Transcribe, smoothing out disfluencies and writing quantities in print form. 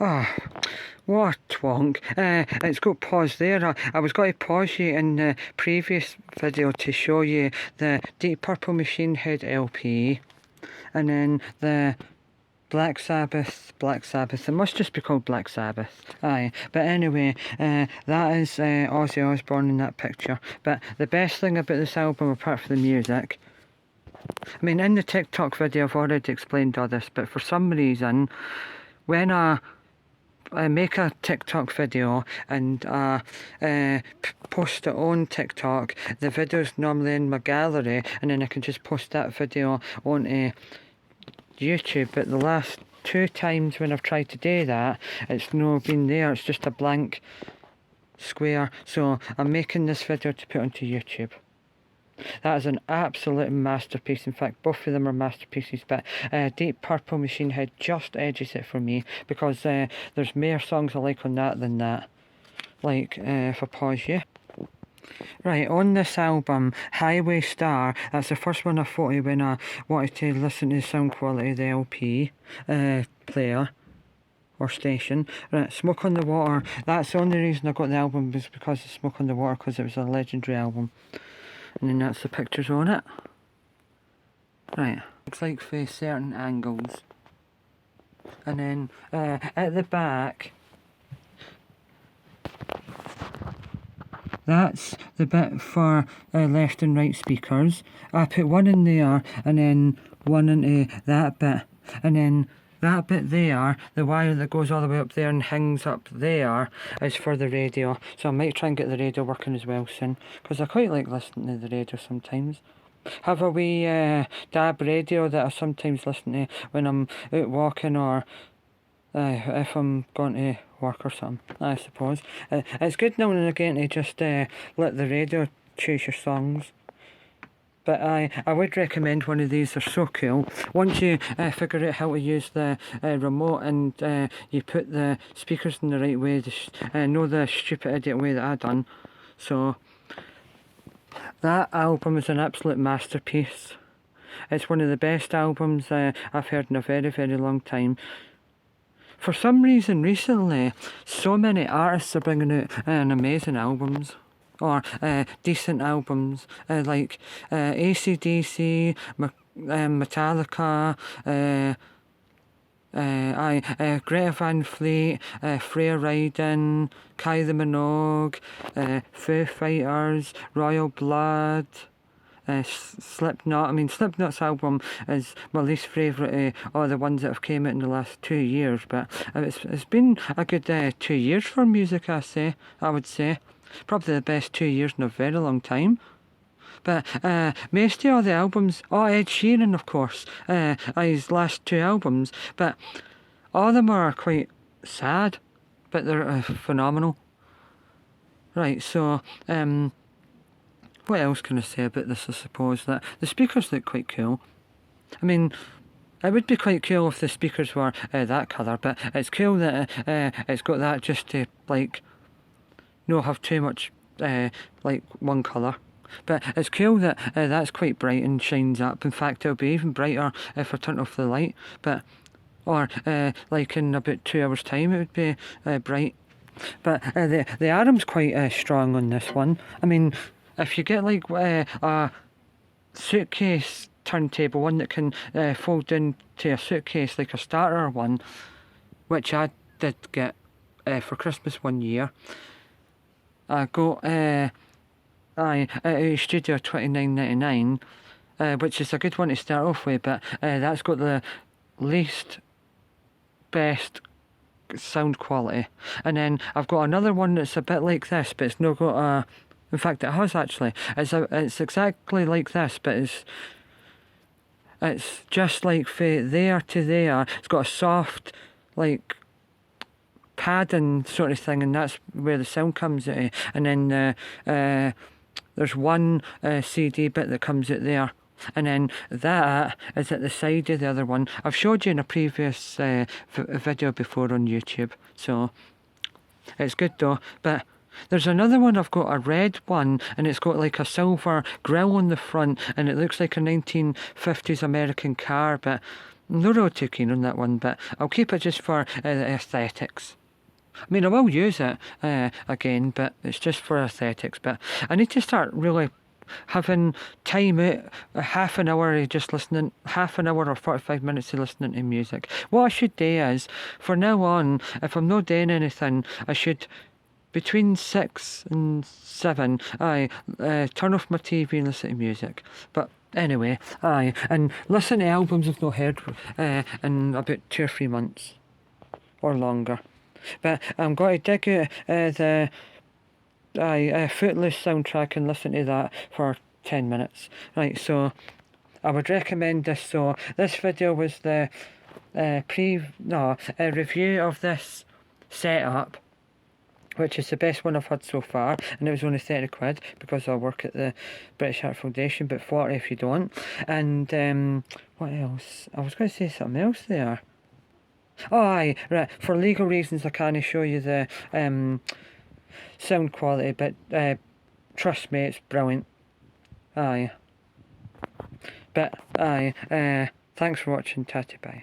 Ah, what a twonk. It's got pause there. I was going to pause you in the previous video to show you the Deep Purple Machine Head LP, and then the Black Sabbath. It must just be called Black Sabbath. Aye, but anyway, that is Ozzy Osbourne in that picture. But the best thing about this album, apart from the music, I mean, in the TikTok video I've already explained all this, but for some reason, when I make a TikTok video and post it on TikTok, the video's normally in my gallery, and then I can just post that video onto YouTube. But the last two times when I've tried to do that, it's not been there, it's just a blank square. So I'm making this video to put onto YouTube. That is an absolute masterpiece. In fact, both of them are masterpieces, but Deep Purple Machine Head just edges it for me, because there's more songs I like on that than that. Like, if I pause you. Right, on this album, Highway Star, that's the first one I thought of when I wanted to listen to the sound quality of the LP player or station. Right, Smoke on the Water, that's the only reason I got the album, was because of Smoke on the Water, because it was a legendary album. And then that's the pictures on it. Right, looks like for certain angles. And then at the back, that's the bit for left and right speakers. I put one in there and then one into that bit. And then that bit there, the wire that goes all the way up there and hangs up there, is for the radio. So I might try and get the radio working as well soon, because I quite like listening to the radio sometimes. Have a wee DAB radio that I sometimes listen to when I'm out walking, or if I'm going to work or something, I suppose. It's good now and again to just let the radio choose your songs. But I would recommend one of these, they're so cool. Once you figure out how to use the remote and you put the speakers in the right way, know the stupid idiot way that I done. So, that album is an absolute masterpiece. It's one of the best albums I've heard in a very, very long time. For some reason recently, so many artists are bringing out amazing albums. Or decent albums, like AC/DC, Metallica, Greta Van Fleet, Freya Ryden, Kylie Minogue, Foo Fighters, Royal Blood, Slipknot. I mean, Slipknot's album is my least favourite of all the ones that have came out in the last 2 years, but it's been a good 2 years for music, I would say. Probably the best 2 years in a very long time. But most of all the albums, Ed Sheeran of course, his last 2 albums, but all of them are quite sad, but they're phenomenal. Right, so what else can I say about this? I suppose that the speakers look quite cool. I mean, it would be quite cool if the speakers were that colour, but it's cool that it's got that just to, like, not have too much like one colour. But it's cool that that's quite bright and shines up. In fact, it'll be even brighter if I turn off the light. But or like in about 2 hours time it would be bright. But the arm's quite strong on this one. I mean, if you get like a suitcase turntable, one that can fold into a suitcase, like a starter one, which I did get for Christmas one year. I got at a Studio $29.99, which is a good one to start off with, but that's got the least best sound quality. And then I've got another one that's a bit like this, but it's not got a... In fact, it has actually. It's exactly like this, but it's just like from there to there. It's got a soft, like, padding sort of thing, and that's where the sound comes out. And then there's one CD bit that comes out there, and then that is at the side of the other one. I've showed you in a previous video before on YouTube, so it's good though. But there's another one, I've got a red one, and it's got like a silver grille on the front, and it looks like a 1950s American car, but I'm not really too keen on that one, but I'll keep it just for aesthetics. I mean, I will use it again, but it's just for aesthetics. But I need to start really having time out, half an hour of just listening, half an hour or 45 minutes of listening to music. What I should do is, for now on, if I'm not doing anything, I should, between 6 and 7, turn off my TV and listen to music. But anyway, and listen to albums I've not heard in about 2 or 3 months or longer. But I'm going to dig out the Footloose soundtrack and listen to that for 10 minutes. Right, so I would recommend this. So this video was the review of this setup, which is the best one I've had so far, and it was only 30 quid because I work at the British Heart Foundation, but 40 if you don't. And what else? I was going to say something else there. Oh, aye, right. For legal reasons, I can't show you the sound quality, but trust me, it's brilliant. Aye. But, thanks for watching. Tatty bye.